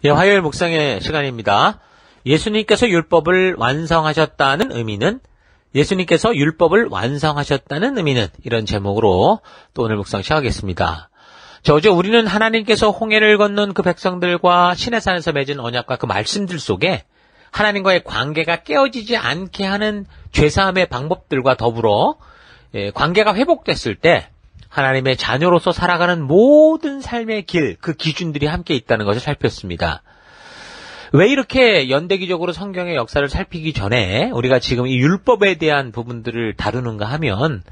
예, 화요일 묵상의 시간입니다. 예수님께서 율법을 완성하셨다는 의미는 이런 제목으로 또 오늘 묵상 시작하겠습니다. 어제 우리는 하나님께서 홍해를 건넌 그 백성들과 시내산에서 맺은 언약과 그 말씀들 속에 하나님과의 관계가 깨어지지 않게 하는 죄사함의 방법들과 더불어 관계가 회복됐을 때 하나님의 자녀로서 살아가는 모든 삶의 길, 그 기준들이 함께 있다는 것을 살폈습니다. 왜 이렇게 연대기적으로 성경의 역사를 살피기 전에 우리가 지금 이 율법에 대한 부분들을 다루는가 하면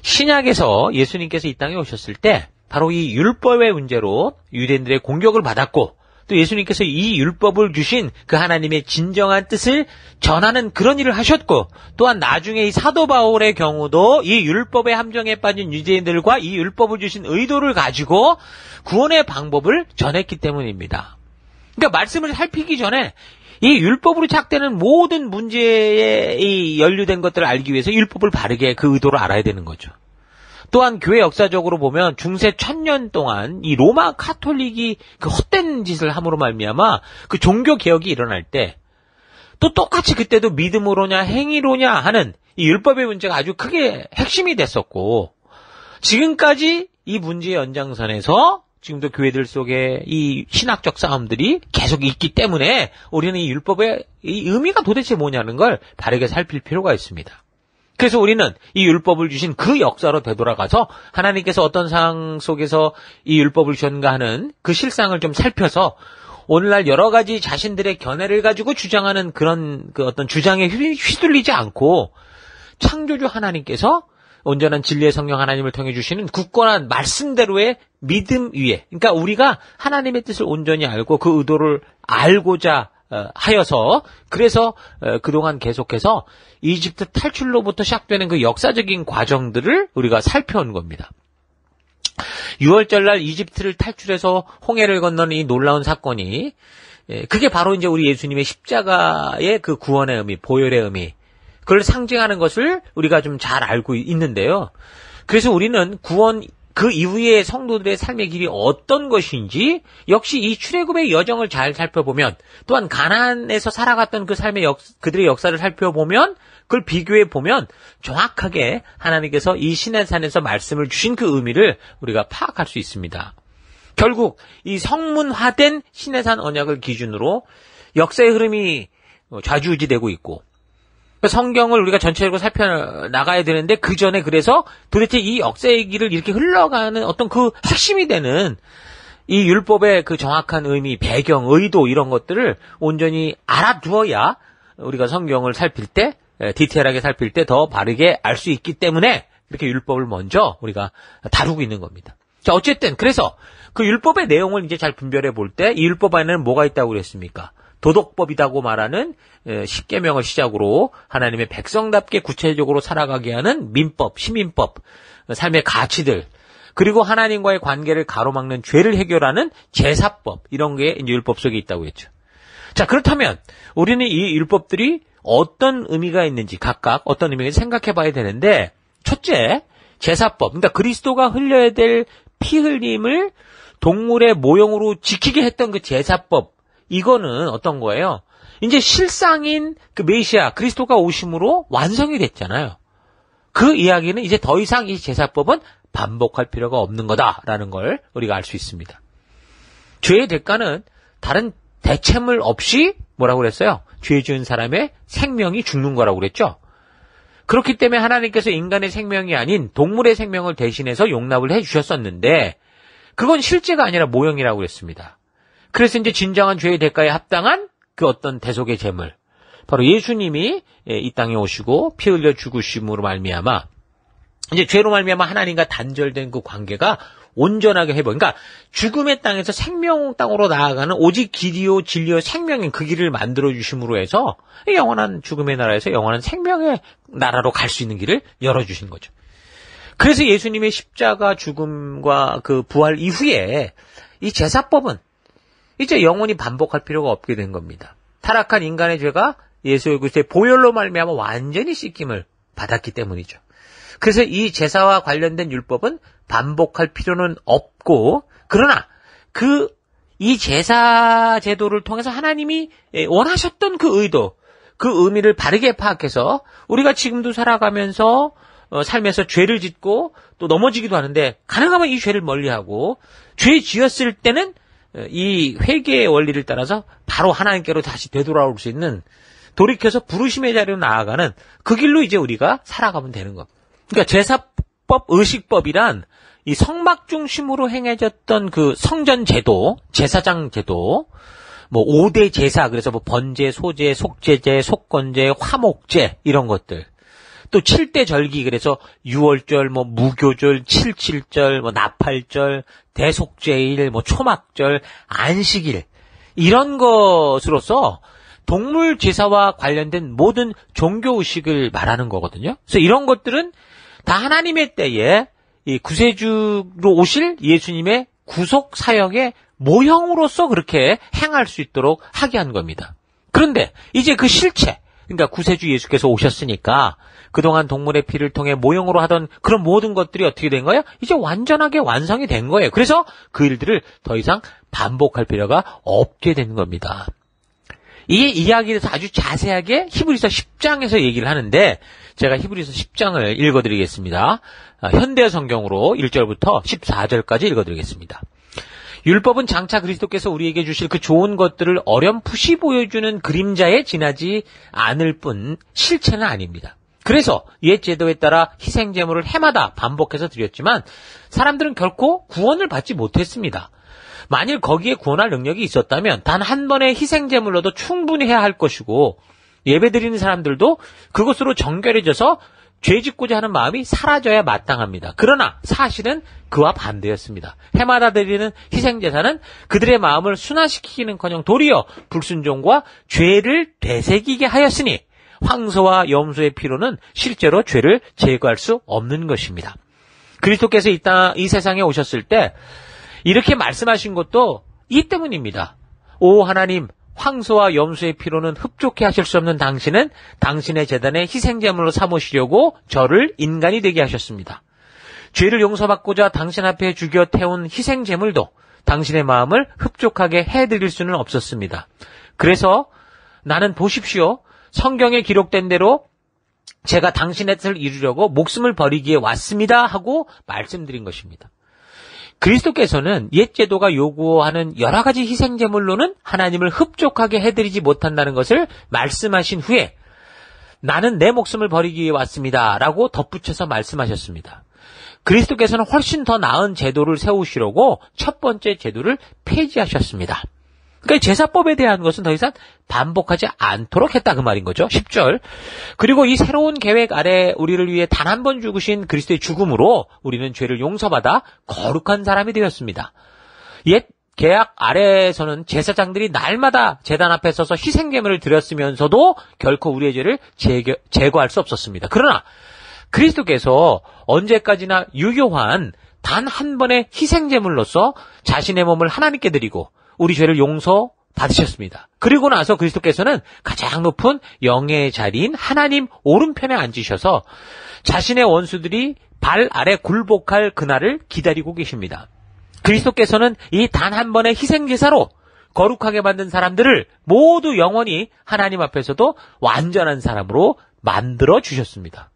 신약에서 예수님께서 이 땅에 오셨을 때 바로 이 율법의 문제로 유대인들의 공격을 받았고 또 예수님께서 이 율법을 주신 그 하나님의 진정한 뜻을 전하는 그런 일을 하셨고 또한 나중에 이 사도 바울의 경우도 이 율법의 함정에 빠진 유대인들과 이 율법을 주신 의도를 가지고 구원의 방법을 전했기 때문입니다. 그러니까 말씀을 살피기 전에 이 율법으로 착되는 모든 문제에 이 연루된 것들을 알기 위해서 율법을 바르게 그 의도를 알아야 되는 거죠. 또한 교회 역사적으로 보면 중세 1000년 동안 이 로마 카톨릭이 그 헛된 짓을 함으로 말미암아 그 종교 개혁이 일어날 때 또 똑같이 그때도 믿음으로냐 행위로냐 하는 이 율법의 문제가 아주 크게 핵심이 됐었고 지금까지 이 문제의 연장선에서 지금도 교회들 속에 이 신학적 싸움들이 계속 있기 때문에 우리는 이 율법의 이 의미가 도대체 뭐냐는 걸 바르게 살필 필요가 있습니다. 그래서 우리는 이 율법을 주신 그 역사로 되돌아가서 하나님께서 어떤 상황 속에서 이 율법을 주셨는가 하는 그 실상을 좀 살펴서 오늘날 여러 가지 자신들의 견해를 가지고 주장하는 그런 그 어떤 주장에 휘둘리지 않고 창조주 하나님께서 온전한 진리의 성령 하나님을 통해 주시는 굳건한 말씀대로의 믿음 위에 그러니까 우리가 하나님의 뜻을 온전히 알고 그 의도를 알고자 하여서 그래서 그동안 계속해서 이집트 탈출로부터 시작되는 그 역사적인 과정들을 우리가 살펴온 겁니다. 6월절날 이집트를 탈출해서 홍해를 건너는 이 놀라운 사건이 그게 바로 이제 우리 예수님의 십자가의 그 구원의 의미, 보혈의 의미 그걸 상징하는 것을 우리가 좀 잘 알고 있는데요. 그래서 우리는 구원 그 이후의 성도들의 삶의 길이 어떤 것인지 역시 이 출애굽의 여정을 잘 살펴보면 또한 가나안에서 살아갔던 그 삶의 그들의 역사를 살펴보면 그걸 비교해 보면 정확하게 하나님께서 이 시내산에서 말씀을 주신 그 의미를 우리가 파악할 수 있습니다. 결국 이 성문화된 시내산 언약을 기준으로 역사의 흐름이 좌지우지되고 있고 성경을 우리가 전체적으로 살펴나가야 되는데 그 전에 그래서 도대체 이 역사의 길을 이렇게 흘러가는 어떤 그 핵심이 되는 이 율법의 그 정확한 의미, 배경, 의도 이런 것들을 온전히 알아두어야 우리가 성경을 살필 때 디테일하게 살필 때 더 바르게 알 수 있기 때문에 이렇게 율법을 먼저 우리가 다루고 있는 겁니다. 자, 어쨌든 그래서 그 율법의 내용을 이제 잘 분별해 볼 때 이 율법 안에는 뭐가 있다고 그랬습니까? 도덕법이라고 말하는 십계명을 시작으로 하나님의 백성답게 구체적으로 살아가게 하는 민법, 시민법, 삶의 가치들, 그리고 하나님과의 관계를 가로막는 죄를 해결하는 제사법, 이런 게 이제 율법 속에 있다고 했죠. 자, 그렇다면 우리는 이 율법들이 어떤 의미가 있는지 각각 어떤 의미인지 생각해 봐야 되는데 첫째, 제사법, 그러니까 그리스도가 흘려야 될 피 흘림을 동물의 모형으로 지키게 했던 그 제사법, 이거는 어떤 거예요? 이제 실상인 그 메시아 그리스도가 오심으로 완성이 됐잖아요. 그 이야기는 이제 더 이상 이 제사법은 반복할 필요가 없는 거다라는 걸 우리가 알 수 있습니다. 죄의 대가는 다른 대체물 없이 뭐라고 그랬어요? 죄 지은 사람의 생명이 죽는 거라고 그랬죠. 그렇기 때문에 하나님께서 인간의 생명이 아닌 동물의 생명을 대신해서 용납을 해주셨었는데 그건 실제가 아니라 모형이라고 그랬습니다. 그래서 이제 진정한 죄의 대가에 합당한 그 어떤 대속의 제물, 바로 예수님이 이 땅에 오시고 피 흘려 죽으심으로 말미암아 이제 죄로 말미암아 하나님과 단절된 그 관계가 온전하게 회복. 그러니까 죽음의 땅에서 생명 땅으로 나아가는 오직 길이요 진리요 생명인 그 길을 만들어 주심으로 해서 영원한 죽음의 나라에서 영원한 생명의 나라로 갈 수 있는 길을 열어 주신 거죠. 그래서 예수님의 십자가 죽음과 그 부활 이후에 이 제사법은 이제 영원히 반복할 필요가 없게 된 겁니다. 타락한 인간의 죄가 예수 그리스도의 보혈로 말미암아 완전히 씻김을 받았기 때문이죠. 그래서 이 제사와 관련된 율법은 반복할 필요는 없고 그러나 그 이 제사 제도를 통해서 하나님이 원하셨던 그 의도, 그 의미를 바르게 파악해서 우리가 지금도 살아가면서 삶에서 죄를 짓고 또 넘어지기도 하는데 가능하면 이 죄를 멀리하고 죄 지었을 때는 이 회개의 원리를 따라서 바로 하나님께로 다시 되돌아올 수 있는 돌이켜서 부르심의 자리로 나아가는 그 길로 이제 우리가 살아가면 되는 것. 그러니까 제사법, 의식법이란 이 성막 중심으로 행해졌던 그 성전 제도, 제사장 제도, 뭐 5대 제사, 그래서 뭐 번제, 소제, 속제제, 속건제, 화목제 이런 것들. 또 7대 절기, 그래서 유월절, 뭐 무교절, 칠칠절, 뭐 나팔절, 대속제일, 뭐 초막절, 안식일 이런 것으로서 동물 제사와 관련된 모든 종교 의식을 말하는 거거든요. 그래서 이런 것들은 다 하나님의 때에 이 구세주로 오실 예수님의 구속 사역의 모형으로서 그렇게 행할 수 있도록 하게 한 겁니다. 그런데 이제 그 실체, 그러니까 구세주 예수께서 오셨으니까 그동안 동물의 피를 통해 모형으로 하던 그런 모든 것들이 어떻게 된 거예요? 이제 완전하게 완성이 된 거예요. 그래서 그 일들을 더 이상 반복할 필요가 없게 된 겁니다. 이 이야기에 대해서 아주 자세하게 히브리서 10장에서 얘기를 하는데 제가 히브리서 10장을 읽어드리겠습니다. 현대 성경으로 1절부터 14절까지 읽어드리겠습니다. 율법은 장차 그리스도께서 우리에게 주실 그 좋은 것들을 어렴풋이 보여주는 그림자에 지나지 않을 뿐 실체는 아닙니다. 그래서 옛 제도에 따라 희생제물을 해마다 반복해서 드렸지만 사람들은 결코 구원을 받지 못했습니다. 만일 거기에 구원할 능력이 있었다면 단 한 번의 희생제물로도 충분히 해야 할 것이고 예배드리는 사람들도 그것으로 정결해져서 죄 짓고자 하는 마음이 사라져야 마땅합니다. 그러나 사실은 그와 반대였습니다. 해마다 드리는 희생제사는 그들의 마음을 순화시키기는커녕 도리어 불순종과 죄를 되새기게 하였으니 황소와 염소의 피로는 실제로 죄를 제거할 수 없는 것입니다. 그리스도께서 이 세상에 오셨을 때 이렇게 말씀하신 것도 이 때문입니다. 오 하나님, 황소와 염소의 피로는 흡족해 하실 수 없는 당신은 당신의 제단에 희생제물로 삼으시려고 저를 인간이 되게 하셨습니다. 죄를 용서받고자 당신 앞에 죽여 태운 희생제물도 당신의 마음을 흡족하게 해드릴 수는 없었습니다. 그래서 나는 보십시오. 성경에 기록된 대로 제가 당신의 뜻을 이루려고 목숨을 버리기에 왔습니다 하고 말씀드린 것입니다. 그리스도께서는 옛 제도가 요구하는 여러 가지 희생제물로는 하나님을 흡족하게 해드리지 못한다는 것을 말씀하신 후에 나는 내 목숨을 버리기 위해 왔습니다 라고 덧붙여서 말씀하셨습니다. 그리스도께서는 훨씬 더 나은 제도를 세우시려고 첫 번째 제도를 폐지하셨습니다. 그러니까 제사법에 대한 것은 더 이상 반복하지 않도록 했다 그 말인 거죠. 10절. 그리고 이 새로운 계획 아래 우리를 위해 단 한 번 죽으신 그리스도의 죽음으로 우리는 죄를 용서받아 거룩한 사람이 되었습니다. 옛 계약 아래에서는 제사장들이 날마다 제단 앞에 서서 희생제물을 드렸으면서도 결코 우리의 죄를 제거할 수 없었습니다. 그러나 그리스도께서 언제까지나 유효한 단 한 번의 희생제물로서 자신의 몸을 하나님께 드리고 우리 죄를 용서받으셨습니다. 그리고 나서 그리스도께서는 가장 높은 영예의 자리인 하나님 오른편에 앉으셔서 자신의 원수들이 발 아래 굴복할 그날을 기다리고 계십니다. 그리스도께서는 이 단 한 번의 희생제사로 거룩하게 만든 사람들을 모두 영원히 하나님 앞에서도 완전한 사람으로 만들어 주셨습니다.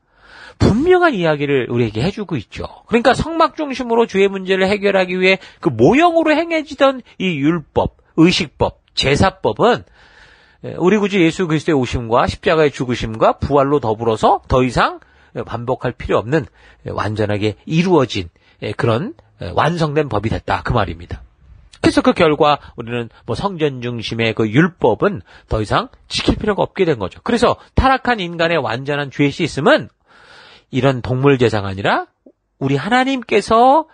분명한 이야기를 우리에게 해주고 있죠. 그러니까 성막 중심으로 죄의 문제를 해결하기 위해 그 모형으로 행해지던 이 율법, 의식법, 제사법은 우리 구주 예수 그리스도의 오심과 십자가의 죽으심과 부활로 더불어서 더 이상 반복할 필요 없는 완전하게 이루어진 그런 완성된 법이 됐다 그 말입니다. 그래서 그 결과 우리는 뭐 성전 중심의 그 율법은 더 이상 지킬 필요가 없게 된 거죠. 그래서 타락한 인간의 완전한 죄 씻음은 이런 동물 제사가 아니라 우리 하나님께서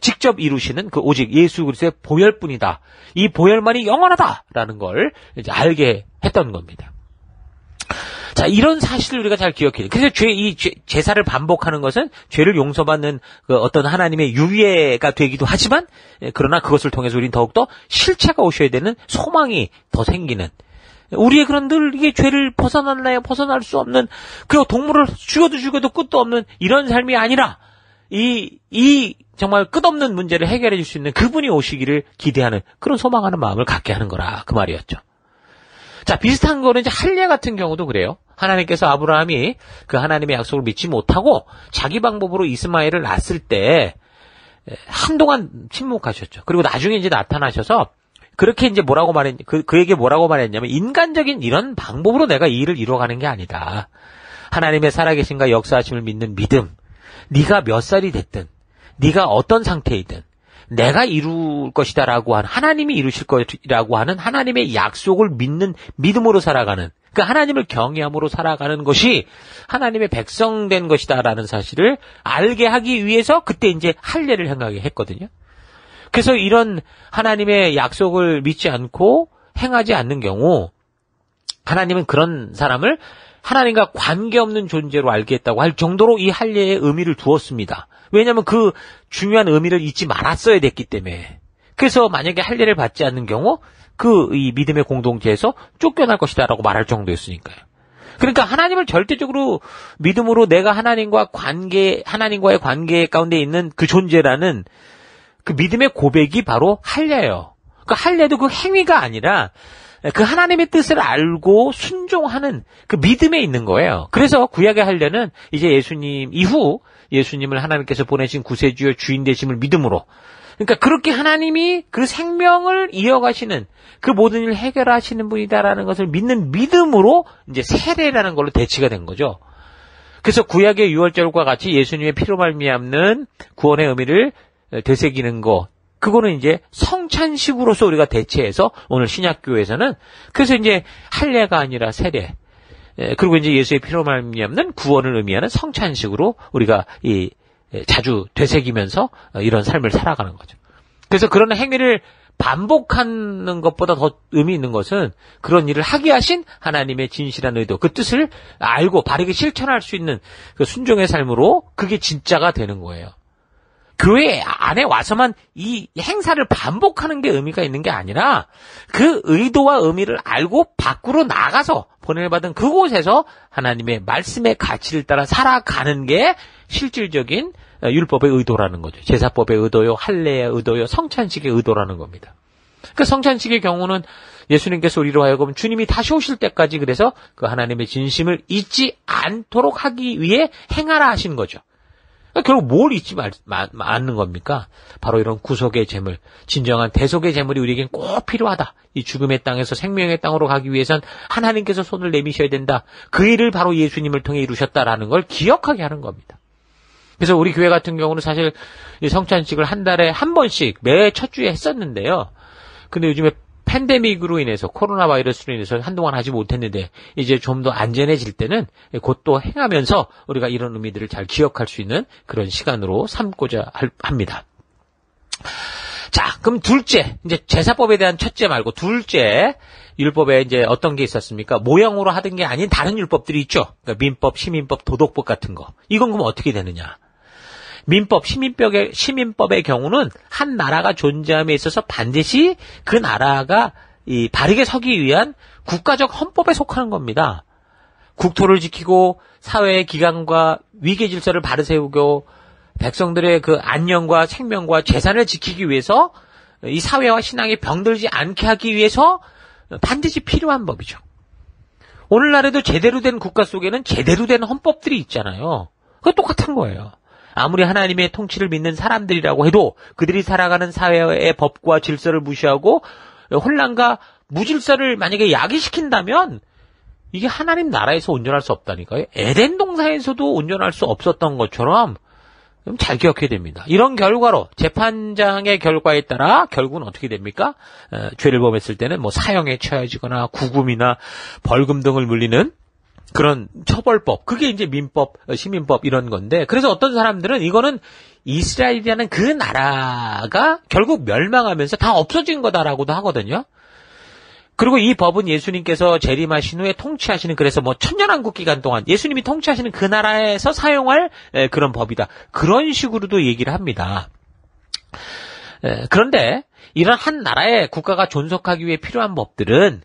직접 이루시는 그 오직 예수 그리스도의 보혈뿐이다. 이 보혈만이 영원하다라는 걸 이제 알게 했던 겁니다. 자, 이런 사실을 우리가 잘 기억해야 돼요. 그래서 제사를 반복하는 것은 죄를 용서받는 그 어떤 하나님의 유예가 되기도 하지만 그러나 그것을 통해서 우리는 더욱더 실체가 오셔야 되는 소망이 더 생기는 우리의 그런 늘 이게 죄를 벗어날 수 없는 그리고 동물을 죽여도 끝도 없는 이런 삶이 아니라 이 정말 끝없는 문제를 해결해 줄 수 있는 그분이 오시기를 기대하는 그런 소망하는 마음을 갖게 하는 거라 그 말이었죠. 자, 비슷한 거는 이제 할례 같은 경우도 그래요. 하나님께서 아브라함이 그 하나님의 약속을 믿지 못하고 자기 방법으로 이스마엘을 낳았을 때 한동안 침묵하셨죠. 그리고 나중에 이제 나타나셔서 그렇게 이제 그에게 뭐라고 말했냐면 인간적인 이런 방법으로 내가 이 일을 이루어가는 게 아니다. 하나님의 살아계신과 역사하심을 믿는 믿음. 네가 몇 살이 됐든 네가 어떤 상태이든 내가 이룰 것이다라고 하는 하나님이 이루실 것이라고 하는 하나님의 약속을 믿는 믿음으로 살아가는 그 하나님을 경외함으로 살아가는 것이 하나님의 백성된 것이다라는 사실을 알게 하기 위해서 그때 이제 할례를 행하게 했거든요. 그래서 이런 하나님의 약속을 믿지 않고 행하지 않는 경우 하나님은 그런 사람을 하나님과 관계없는 존재로 알겠다고 할 정도로 이 할례의 의미를 두었습니다. 왜냐하면 그 중요한 의미를 잊지 말았어야 됐기 때문에. 그래서 만약에 할례를 받지 않는 경우 이 믿음의 공동체에서 쫓겨날 것이다라고 말할 정도였으니까요. 그러니까 하나님을 절대적으로 믿음으로 내가 하나님과의 관계 가운데 있는 그 존재라는 그 믿음의 고백이 바로 할례예요. 그 할례도 그 행위가 아니라 그 하나님의 뜻을 알고 순종하는 그 믿음에 있는 거예요. 그래서 구약의 할례는 이제 예수님 이후 예수님을 하나님께서 보내신 구세주여 주인 되심을 믿음으로, 그러니까 그렇게 하나님이 그 생명을 이어가시는 그 모든 일을 해결하시는 분이다라는 것을 믿는 믿음으로 이제 세례라는 걸로 대치가 된 거죠. 그래서 구약의 유월절과 같이 예수님의 피로 말미암는 구원의 의미를 되새기는 거, 그거는 이제 성찬식으로서 우리가 대체해서 오늘 신약교회에서는 그래서 이제 할례가 아니라 세례, 그리고 이제 예수의 피로 말미암는 구원을 의미하는 성찬식으로 우리가 자주 되새기면서 이런 삶을 살아가는 거죠. 그래서 그런 행위를 반복하는 것보다 더 의미 있는 것은 그런 일을 하게 하신 하나님의 진실한 의도, 그 뜻을 알고 바르게 실천할 수 있는 그 순종의 삶으로 그게 진짜가 되는 거예요. 교회 안에 와서만 이 행사를 반복하는 게 의미가 있는 게 아니라 그 의도와 의미를 알고 밖으로 나가서 보내받은 그곳에서 하나님의 말씀의 가치를 따라 살아가는 게 실질적인 율법의 의도라는 거죠. 제사법의 의도요, 할례의 의도요, 성찬식의 의도라는 겁니다. 그 성찬식의 경우는 예수님께서 우리로 하여금 주님이 다시 오실 때까지 그래서 그 하나님의 진심을 잊지 않도록 하기 위해 행하라 하신 거죠. 결국 뭘 잊지 않는 겁니까? 바로 이런 구속의 제물, 진정한 대속의 제물이 우리에겐 꼭 필요하다. 이 죽음의 땅에서 생명의 땅으로 가기 위해선 하나님께서 손을 내미셔야 된다. 그 일을 바로 예수님을 통해 이루셨다라는 걸 기억하게 하는 겁니다. 그래서 우리 교회 같은 경우는 사실 이 성찬식을 한 달에 한 번씩 매 첫 주에 했었는데요. 근데 요즘에 팬데믹으로 인해서, 코로나 바이러스로 인해서 한동안 하지 못했는데 이제 좀 더 안전해질 때는 곧 또 행하면서 우리가 이런 의미들을 잘 기억할 수 있는 그런 시간으로 삼고자 합니다. 자, 그럼 둘째, 이제 제사법에 대한 첫째 말고 둘째 율법에 이제 어떤 게 있었습니까? 모형으로 하던 게 아닌 다른 율법들이 있죠. 그러니까 민법, 시민법, 도덕법 같은 거. 이건 그럼 어떻게 되느냐? 민법, 시민법의 경우는 한 나라가 존재함에 있어서 반드시 그 나라가 바르게 서기 위한 국가적 헌법에 속하는 겁니다. 국토를 지키고 사회의 기강과 위계 질서를 바로 세우고 백성들의 그 안녕과 생명과 재산을 지키기 위해서 이 사회와 신앙이 병들지 않게 하기 위해서 반드시 필요한 법이죠. 오늘날에도 제대로 된 국가 속에는 제대로 된 헌법들이 있잖아요. 그거 똑같은 거예요. 아무리 하나님의 통치를 믿는 사람들이라고 해도 그들이 살아가는 사회의 법과 질서를 무시하고 혼란과 무질서를 만약에 야기시킨다면 이게 하나님 나라에서 온전할 수 없다니까요. 에덴 동산에서도 온전할 수 없었던 것처럼 잘 기억해야 됩니다. 이런 결과로 재판장의 결과에 따라 결국은 어떻게 됩니까? 죄를 범했을 때는 뭐 사형에 처해지거나 구금이나 벌금 등을 물리는 그런 처벌법, 그게 이제 민법, 시민법 이런 건데, 그래서 어떤 사람들은 이거는 이스라엘이라는 그 나라가 결국 멸망하면서 다 없어진 거다라고도 하거든요. 그리고 이 법은 예수님께서 재림하신 후에 통치하시는, 그래서 뭐 천년왕국 기간 동안 예수님이 통치하시는 그 나라에서 사용할 그런 법이다. 그런 식으로도 얘기를 합니다. 그런데 이런 한 나라의 국가가 존속하기 위해 필요한 법들은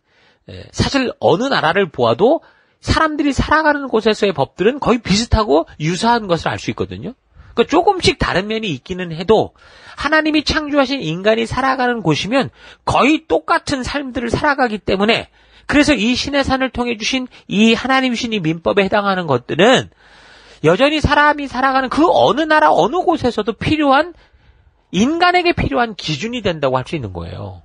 사실 어느 나라를 보아도 사람들이 살아가는 곳에서의 법들은 거의 비슷하고 유사한 것을 알 수 있거든요. 그 조금씩 다른 면이 있기는 해도 하나님이 창조하신 인간이 살아가는 곳이면 거의 똑같은 삶들을 살아가기 때문에 그래서 이 신의 산을 통해 주신 이 하나님 주신 이 민법에 해당하는 것들은 여전히 사람이 살아가는 그 어느 나라 어느 곳에서도 필요한 인간에게 필요한 기준이 된다고 할 수 있는 거예요.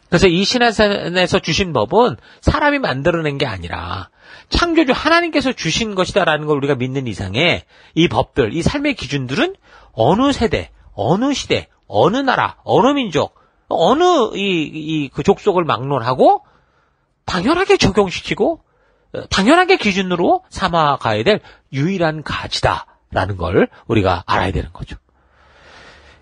그래서 이 신의 산에서 주신 법은 사람이 만들어낸 게 아니라 창조주 하나님께서 주신 것이다라는 걸 우리가 믿는 이상에 이 법들, 이 삶의 기준들은 어느 세대, 어느 시대, 어느 나라, 어느 민족, 어느 그 족속을 막론하고 당연하게 적용시키고 당연하게 기준으로 삼아가야 될 유일한 가치다라는 걸 우리가 알아야 되는 거죠.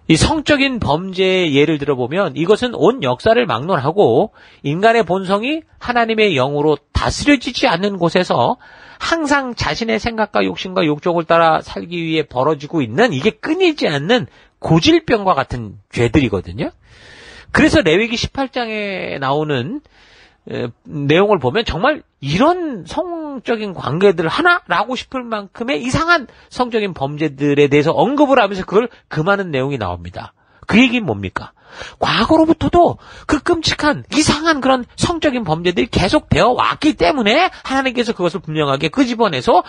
이 성적인 범죄의 예를 들어보면 이것은 온 역사를 막론하고 인간의 본성이 하나님의 영으로 다스려지지 않는 곳에서 항상 자신의 생각과 욕심과 욕족을 따라 살기 위해 벌어지고 있는 이게 끊이지 않는 고질병과 같은 죄들이거든요. 그래서 레위기 18장에 나오는 내용을 보면 정말 이런 성적인 관계들 하나라고 싶을 만큼의 이상한 성적인 범죄들에 대해서 언급을 하면서 그걸 금하는 내용이 나옵니다. 그 얘기는 뭡니까? 과거로부터도 그 끔찍한 이상한 그런 성적인 범죄들이 계속되어 왔기 때문에 하나님께서 그것을 분명하게 끄집어내서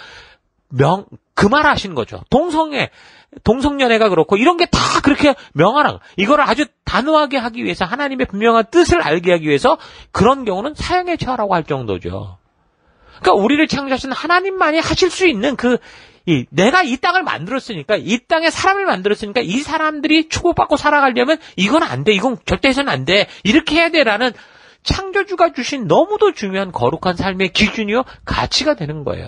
금하라하시는 거죠. 동성연애가 그렇고 이런 게 다 그렇게 명하라. 이거를 아주 단호하게 하기 위해서 하나님의 분명한 뜻을 알게 하기 위해서 그런 경우는 사형에 처하라고 할 정도죠. 그러니까 우리를 창조하신 하나님만이 하실 수 있는 내가 이 땅을 만들었으니까 이 땅에 사람을 만들었으니까 이 사람들이 축복받고 살아가려면 이건 안 돼. 이건 절대 해서는 안 돼. 이렇게 해야 돼라는 창조주가 주신 너무도 중요한 거룩한 삶의 기준이요 가치가 되는 거예요.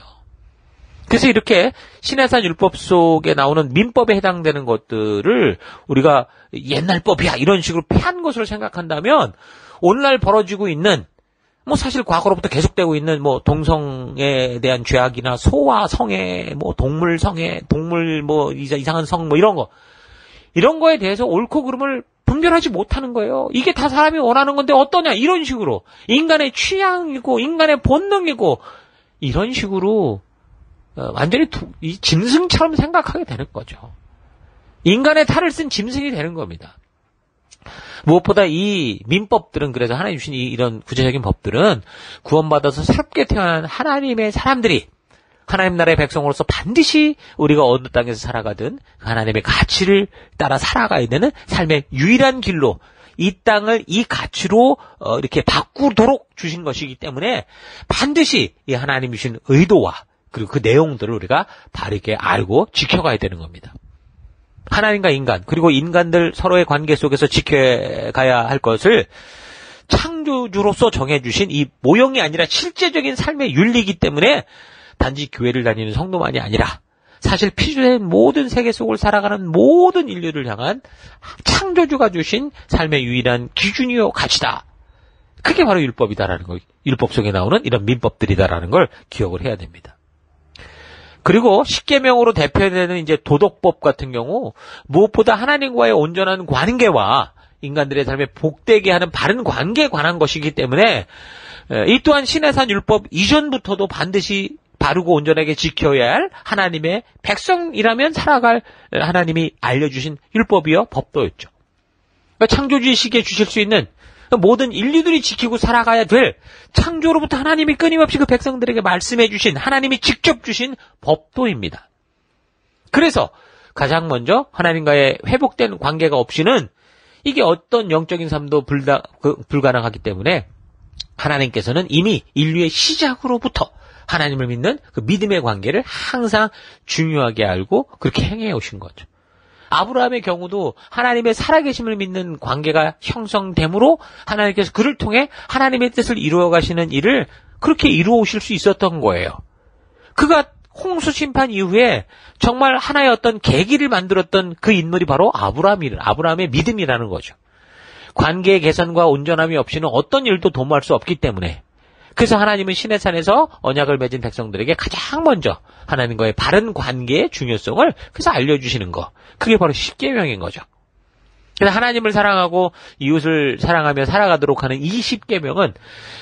그래서 이렇게 신해산 율법 속에 나오는 민법에 해당되는 것들을 우리가 옛날 법이야 이런 식으로 폐한 것으로 생각한다면 오늘날 벌어지고 있는 사실 과거로부터 계속되고 있는 동성에 대한 죄악이나 소와 성애 동물 성애 동물 이상한 성 이런 거에 대해서 옳고 그름을 분별하지 못하는 거예요. 이게 다 사람이 원하는 건데 어떠냐 이런 식으로 인간의 취향이고 인간의 본능이고 이런 식으로 완전히 이 짐승처럼 생각하게 되는 거죠. 인간의 탈을 쓴 짐승이 되는 겁니다. 무엇보다 이 민법들은 그래서 하나님 주신 이런 구체적인 법들은 구원받아서 새롭게 태어난 하나님의 사람들이 하나님 나라의 백성으로서 반드시 우리가 어느 땅에서 살아가든 하나님의 가치를 따라 살아가야 되는 삶의 유일한 길로 이 땅을 이 가치로 이렇게 바꾸도록 주신 것이기 때문에 반드시 이 하나님 주신 의도와 그리고 그 내용들을 우리가 바르게 알고 지켜가야 되는 겁니다. 하나님과 인간, 그리고 인간들 서로의 관계 속에서 지켜가야 할 것을 창조주로서 정해주신 이 모형이 아니라 실제적인 삶의 윤리이기 때문에 단지 교회를 다니는 성도만이 아니라 사실 피조된 모든 세계 속을 살아가는 모든 인류를 향한 창조주가 주신 삶의 유일한 기준이요 가치다. 그게 바로 율법이다라는 거, 율법 속에 나오는 이런 민법들이다라는 걸 기억을 해야 됩니다. 그리고 십계명으로 대표되는 이제 도덕법 같은 경우 무엇보다 하나님과의 온전한 관계와 인간들의 삶에 복되게 하는 바른 관계에 관한 것이기 때문에 이 또한 신해산 율법 이전부터도 반드시 바르고 온전하게 지켜야 할 하나님의 백성이라면 살아갈 하나님이 알려주신 율법이요 법도였죠. 그러니까 창조주의시기에 주실 수 있는 모든 인류들이 지키고 살아가야 될 창조로부터 하나님이 끊임없이 그 백성들에게 말씀해 주신 하나님이 직접 주신 법도입니다. 그래서 가장 먼저 하나님과의 회복된 관계가 없이는 이게 어떤 영적인 삶도 불가능하기 때문에 하나님께서는 이미 인류의 시작으로부터 하나님을 믿는 그 믿음의 관계를 항상 중요하게 알고 그렇게 행해 오신 거죠. 아브라함의 경우도 하나님의 살아계심을 믿는 관계가 형성되므로 하나님께서 그를 통해 하나님의 뜻을 이루어 가시는 일을 그렇게 이루어 오실 수 있었던 거예요. 그가 홍수 심판 이후에 정말 하나의 어떤 계기를 만들었던 그 인물이 바로 아브라함의 믿음이라는 거죠. 관계의 개선과 온전함이 없이는 어떤 일도 도모할 수 없기 때문에 그래서 하나님은 시내산에서 언약을 맺은 백성들에게 가장 먼저 하나님과의 바른 관계의 중요성을 그래서 알려주시는 거. 그게 바로 십계명인 거죠. 그래서 하나님을 사랑하고 이웃을 사랑하며 살아가도록 하는 이 십계명은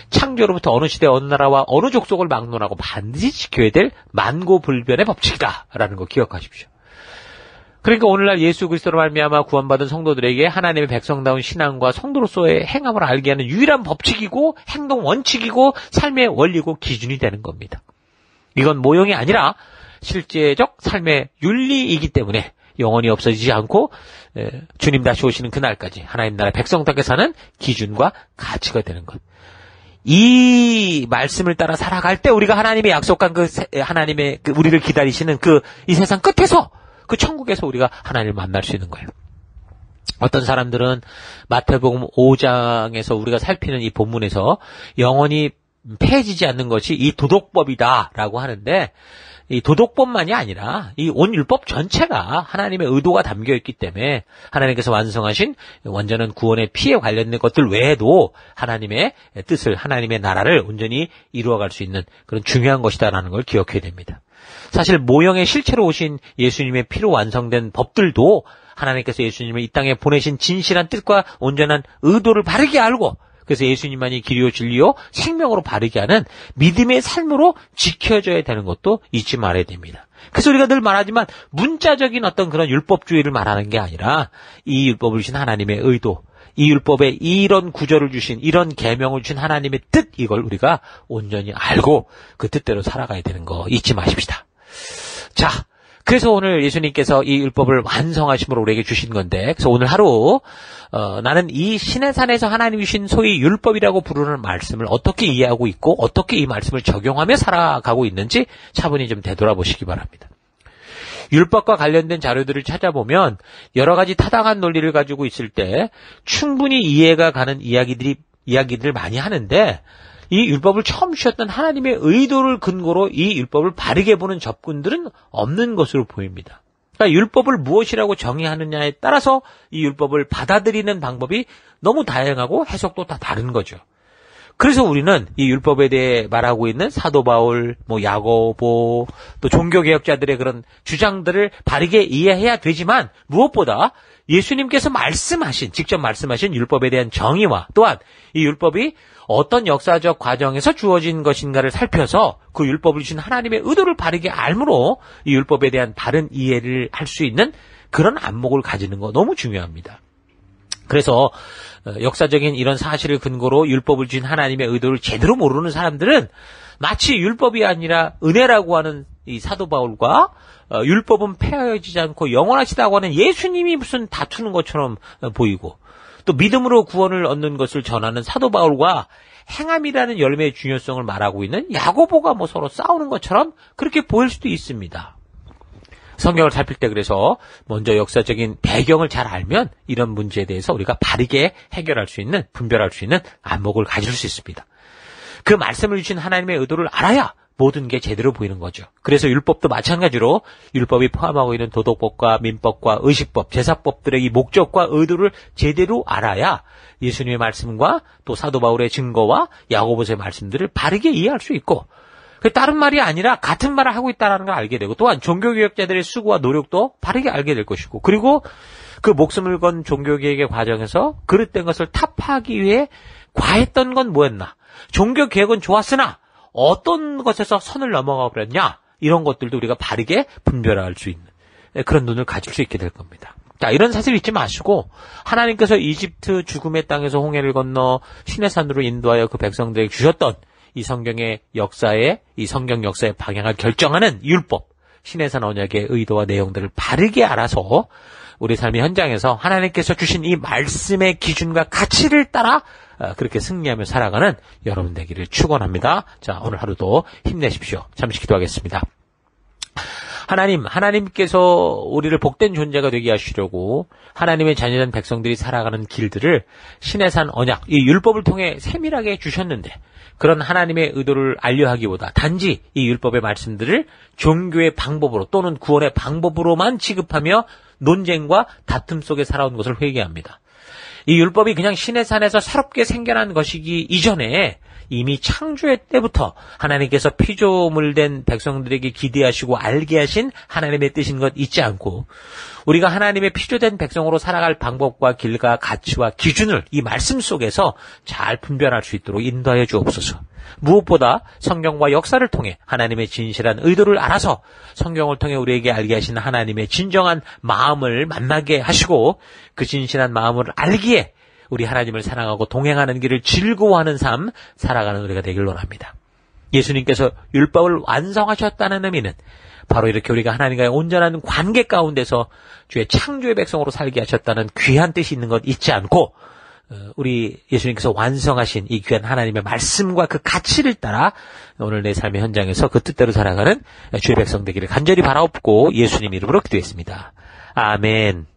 창조로부터 어느 시대 어느 나라와 어느 족속을 막론하고 반드시 지켜야 될 만고불변의 법칙이다라는 거 기억하십시오. 그러니까 오늘날 예수 그리스도로 말미암아 구원받은 성도들에게 하나님의 백성다운 신앙과 성도로서의 행함을 알게 하는 유일한 법칙이고 행동 원칙이고 삶의 원리고 기준이 되는 겁니다. 이건 모형이 아니라 실제적 삶의 윤리이기 때문에 영원히 없어지지 않고 주님 다시 오시는 그날까지 하나님 나라 백성답게 사는 기준과 가치가 되는 것. 이 말씀을 따라 살아갈 때 우리가 하나님의 약속한 하나님의 우리를 기다리시는 이 세상 끝에서 그 천국에서 우리가 하나님을 만날 수 있는 거예요. 어떤 사람들은 마태복음 5장에서 우리가 살피는 이 본문에서 영원히 폐해지지 않는 것이 이 도덕법이다라고 하는데 이 도덕법만이 아니라 이 온 율법 전체가 하나님의 의도가 담겨 있기 때문에 하나님께서 완성하신 완전한 구원의 피에 관련된 것들 외에도 하나님의 뜻을 하나님의 나라를 온전히 이루어갈 수 있는 그런 중요한 것이다라는 걸 기억해야 됩니다. 사실 모형의 실체로 오신 예수님의 피로 완성된 법들도 하나님께서 예수님을 이 땅에 보내신 진실한 뜻과 온전한 의도를 바르게 알고 그래서 예수님만이 길이요 진리요 생명으로 바르게 하는 믿음의 삶으로 지켜져야 되는 것도 잊지 말아야 됩니다. 그래서 우리가 늘 말하지만 문자적인 어떤 그런 율법주의를 말하는 게 아니라 이 율법을 주신 하나님의 의도, 이 율법에 이런 구절을 주신 이런 계명을 주신 하나님의 뜻 이걸 우리가 온전히 알고 그 뜻대로 살아가야 되는 거 잊지 마십시다. 자, 그래서 오늘 예수님께서 이 율법을 완성하심으로 우리에게 주신 건데 그래서 오늘 하루 나는 이 신의 산에서 하나님이 주신 소위 율법이라고 부르는 말씀을 어떻게 이해하고 있고 어떻게 이 말씀을 적용하며 살아가고 있는지 차분히 좀 되돌아보시기 바랍니다. 율법과 관련된 자료들을 찾아보면 여러 가지 타당한 논리를 가지고 있을 때 충분히 이해가 가는 이야기들을 많이 하는데 이 율법을 처음 주셨던 하나님의 의도를 근거로 이 율법을 바르게 보는 접근들은 없는 것으로 보입니다. 그러니까 율법을 무엇이라고 정의하느냐에 따라서 이 율법을 받아들이는 방법이 너무 다양하고 해석도 다 다른 거죠. 그래서 우리는 이 율법에 대해 말하고 있는 사도 바울, 야고보, 또 종교개혁자들의 그런 주장들을 바르게 이해해야 되지만 무엇보다 예수님께서 직접 말씀하신 율법에 대한 정의와 또한 이 율법이 어떤 역사적 과정에서 주어진 것인가를 살펴서 그 율법을 주신 하나님의 의도를 바르게 알므로 이 율법에 대한 바른 이해를 할 수 있는 그런 안목을 가지는 거 너무 중요합니다. 그래서 역사적인 이런 사실을 근거로 율법을 주신 하나님의 의도를 제대로 모르는 사람들은 마치 율법이 아니라 은혜라고 하는 이 사도 바울과 율법은 폐하여지지 않고 영원하시다고 하는 예수님이 무슨 다투는 것처럼 보이고 또 믿음으로 구원을 얻는 것을 전하는 사도 바울과 행함이라는 열매의 중요성을 말하고 있는 야고보가 서로 싸우는 것처럼 그렇게 보일 수도 있습니다. 성경을 살필 때 그래서 먼저 역사적인 배경을 잘 알면 이런 문제에 대해서 우리가 바르게 해결할 수 있는, 분별할 수 있는 안목을 가질 수 있습니다. 그 말씀을 주신 하나님의 의도를 알아야 모든 게 제대로 보이는 거죠. 그래서 율법도 마찬가지로 율법이 포함하고 있는 도덕법과 민법과 의식법, 제사법들의 이 목적과 의도를 제대로 알아야 예수님의 말씀과 또 사도 바울의 증거와 야고보서의 말씀들을 바르게 이해할 수 있고 다른 말이 아니라 같은 말을 하고 있다는 걸 알게 되고 또한 종교개혁자들의 수고와 노력도 바르게 알게 될 것이고 그리고 그 목숨을 건 종교개혁의 과정에서 그릇된 것을 타파하기 위해 과했던 건 뭐였나? 종교개혁은 좋았으나 어떤 것에서 선을 넘어가 버렸냐? 이런 것들도 우리가 바르게 분별할 수 있는 그런 눈을 가질 수 있게 될 겁니다. 자, 이런 사실 잊지 마시고 하나님께서 이집트 죽음의 땅에서 홍해를 건너 시내산으로 인도하여 그 백성들에게 주셨던 이 성경의 역사에 이 성경 역사의 방향을 결정하는 율법, 시내산 언약의 의도와 내용들을 바르게 알아서 우리 삶의 현장에서 하나님께서 주신 이 말씀의 기준과 가치를 따라 그렇게 승리하며 살아가는 여러분 되기를 축원합니다. 자, 오늘 하루도 힘내십시오. 잠시 기도하겠습니다. 하나님께서 우리를 복된 존재가 되게 하시려고 하나님의 자녀된 백성들이 살아가는 길들을 시내산 언약, 이 율법을 통해 세밀하게 주셨는데 그런 하나님의 의도를 알려하기보다 단지 이 율법의 말씀들을 종교의 방법으로 또는 구원의 방법으로만 취급하며 논쟁과 다툼 속에 살아온 것을 회개합니다. 이 율법이 그냥 신의 산에서 새롭게 생겨난 것이기 이전에 이미 창조의 때부터 하나님께서 피조물 된 백성들에게 기대하시고 알게 하신 하나님의 뜻인 것 잊지 않고 우리가 하나님의 피조된 백성으로 살아갈 방법과 길과 가치와 기준을 이 말씀 속에서 잘 분별할 수 있도록 인도하여 주옵소서. 무엇보다 성경과 역사를 통해 하나님의 진실한 의도를 알아서 성경을 통해 우리에게 알게 하신 하나님의 진정한 마음을 만나게 하시고 그 진실한 마음을 알기에 우리 하나님을 사랑하고 동행하는 길을 즐거워하는 삶 살아가는 우리가 되길 원합니다. 예수님께서 율법을 완성하셨다는 의미는 바로 이렇게 우리가 하나님과의 온전한 관계 가운데서 주의 창조의 백성으로 살게 하셨다는 귀한 뜻이 있는 것 잊지 않고 우리 예수님께서 완성하신 이 귀한 하나님의 말씀과 그 가치를 따라 오늘 내 삶의 현장에서 그 뜻대로 살아가는 주의 백성 되기를 간절히 바라옵고 예수님 이름으로 기도했습니다. 아멘.